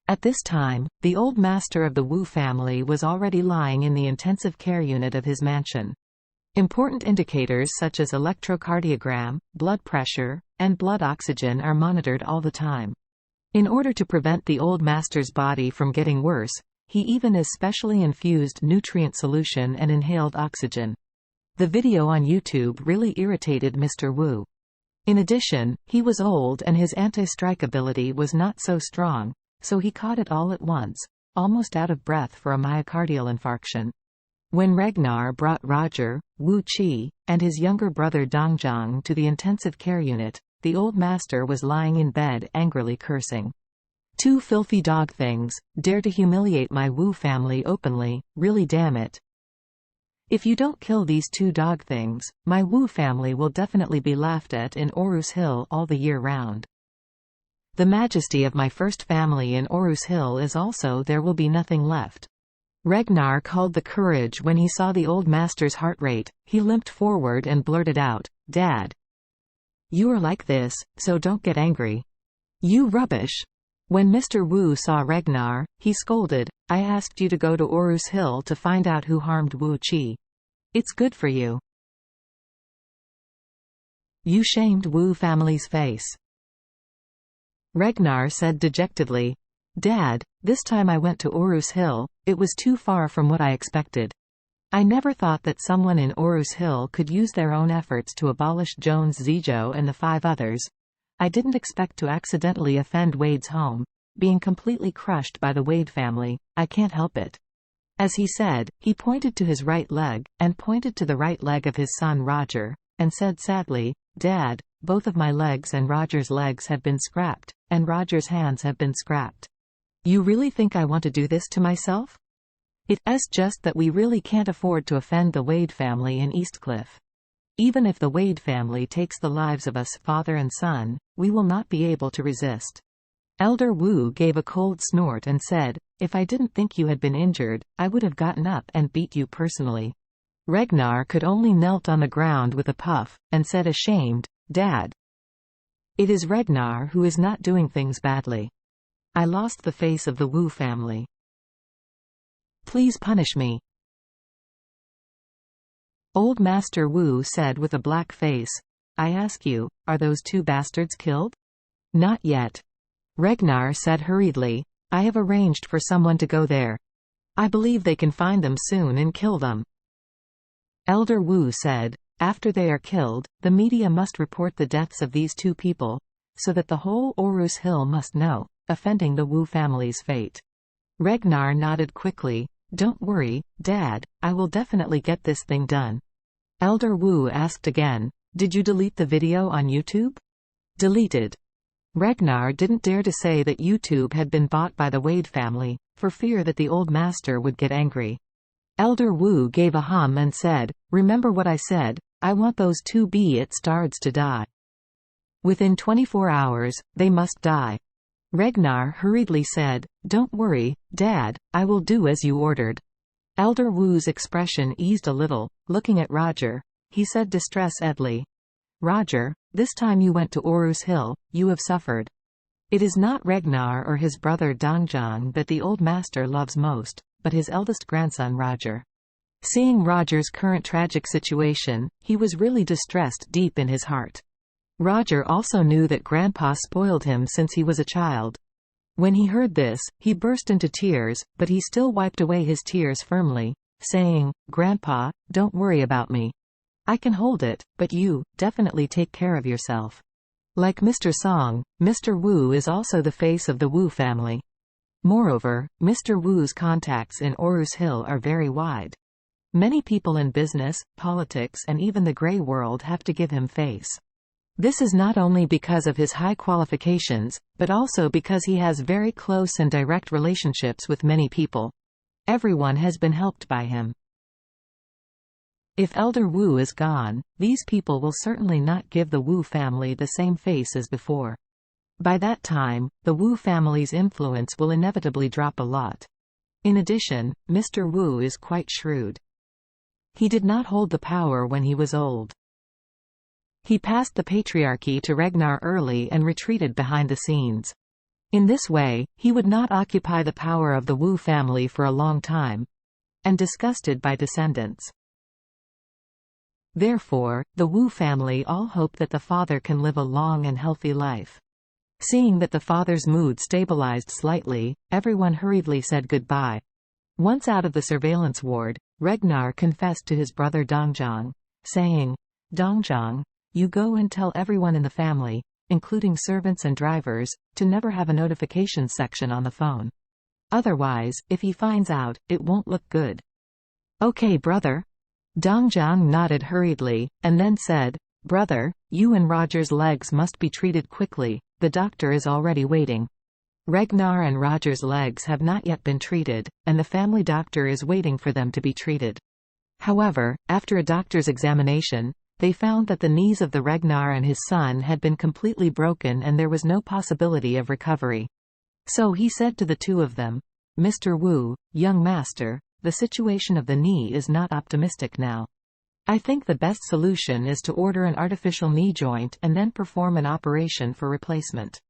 At this time, the old master of the Wu family was already lying in the intensive care unit of his mansion. Important indicators such as electrocardiogram, blood pressure, and blood oxygen are monitored all the time. In order to prevent the old master's body from getting worse, he even is specially infused nutrient solution and inhaled oxygen. The video on YouTube really irritated Mr. Wu. In addition, he was old and his anti-strike ability was not so strong, so he caught it all at once, almost out of breath for a myocardial infarction. When Ragnar brought Roger, Wu Qi, and his younger brother Dongzhang to the intensive care unit, the old master was lying in bed angrily cursing. "Two filthy dog things, dare to humiliate my Wu family openly, really damn it. If you don't kill these two dog things, my Wu family will definitely be laughed at in Orus Hill all the year round. The majesty of my first family in Orus Hill is also there will be nothing left." Ragnar called the courage when he saw the old master's heart rate. He limped forward and blurted out, "Dad. You are like this, so don't get angry." "You rubbish." When Mr. Wu saw Ragnar, he scolded, "I asked you to go to Orus Hill to find out who harmed Wu Qi. It's good for you. You shamed Wu family's face." Ragnar said dejectedly, "Dad, this time I went to Orus Hill, it was too far from what I expected. I never thought that someone in Orus Hill could use their own efforts to abolish Jones Zijo and the 5 others. I didn't expect to accidentally offend Wade's home, being completely crushed by the Wade family, I can't help it." As he said, he pointed to his right leg, and pointed to the right leg of his son Roger, and said sadly, "Dad, both of my legs and Roger's legs have been scrapped, and Roger's hands have been scrapped. You really think I want to do this to myself? It's just that we really can't afford to offend the Wade family in Eastcliff. Even if the Wade family takes the lives of us father and son, we will not be able to resist." Elder Wu gave a cold snort and said, "If I didn't think you had been injured, I would have gotten up and beat you personally." Ragnar could only knelt on the ground with a puff, and said ashamed, "Dad. It is Ragnar who is not doing things badly. I lost the face of the Wu family. Please punish me." Old Master Wu said with a black face, "I ask you, are those 2 bastards killed?" "Not yet." Ragnar said hurriedly, "I have arranged for someone to go there. I believe they can find them soon and kill them." Elder Wu said, "After they are killed, the media must report the deaths of these 2 people, so that the whole Orus Hill must know, offending the Wu family's fate." Ragnar nodded quickly, "Don't worry, Dad, I will definitely get this thing done." Elder Wu asked again, "Did you delete the video on YouTube?" "Deleted." Ragnar didn't dare to say that YouTube had been bought by the Wade family, for fear that the old master would get angry. Elder Wu gave a hum and said, "Remember what I said, I want those 2 bastards to die. Within 24 hours, they must die." Ragnar hurriedly said, "Don't worry, Dad, I will do as you ordered." Elder Wu's expression eased a little, looking at Roger. He said distress-edly, "Roger, this time you went to Orus Hill, you have suffered. It is not Ragnar or his brother Dongzhang that the old master loves most, but his eldest grandson Roger." Seeing Roger's current tragic situation, he was really distressed deep in his heart. Roger also knew that Grandpa spoiled him since he was a child. When he heard this, he burst into tears, but he still wiped away his tears firmly, saying, "Grandpa, don't worry about me. I can hold it, but you, definitely take care of yourself." Like Mr. Song, Mr. Wu is also the face of the Wu family. Moreover, Mr. Wu's contacts in Orus Hill are very wide. Many people in business, politics and even the grey world have to give him face. This is not only because of his high qualifications, but also because he has very close and direct relationships with many people. Everyone has been helped by him. If Elder Wu is gone, these people will certainly not give the Wu family the same face as before. By that time, the Wu family's influence will inevitably drop a lot. In addition, Mr. Wu is quite shrewd. He did not hold the power when he was old. He passed the patriarchy to Ragnar early and retreated behind the scenes. In this way, he would not occupy the power of the Wu family for a long time, and disgusted by descendants. Therefore, the Wu family all hope that the father can live a long and healthy life. Seeing that the father's mood stabilized slightly, everyone hurriedly said goodbye. Once out of the surveillance ward, Regnar confessed to his brother Dongzhang, saying, "Dongzhang, you go and tell everyone in the family, including servants and drivers, to never have a notifications section on the phone. Otherwise, if he finds out, it won't look good." "Okay, brother." Dongzhang nodded hurriedly, and then said, "Brother, you and Roger's legs must be treated quickly, the doctor is already waiting." Regnar and Roger's legs have not yet been treated, and the family doctor is waiting for them to be treated. However, after a doctor's examination, they found that the knees of the Regnar and his son had been completely broken and there was no possibility of recovery. So he said to the two of them, "Mr. Wu, young master, the situation of the knee is not optimistic now. I think the best solution is to order an artificial knee joint and then perform an operation for replacement."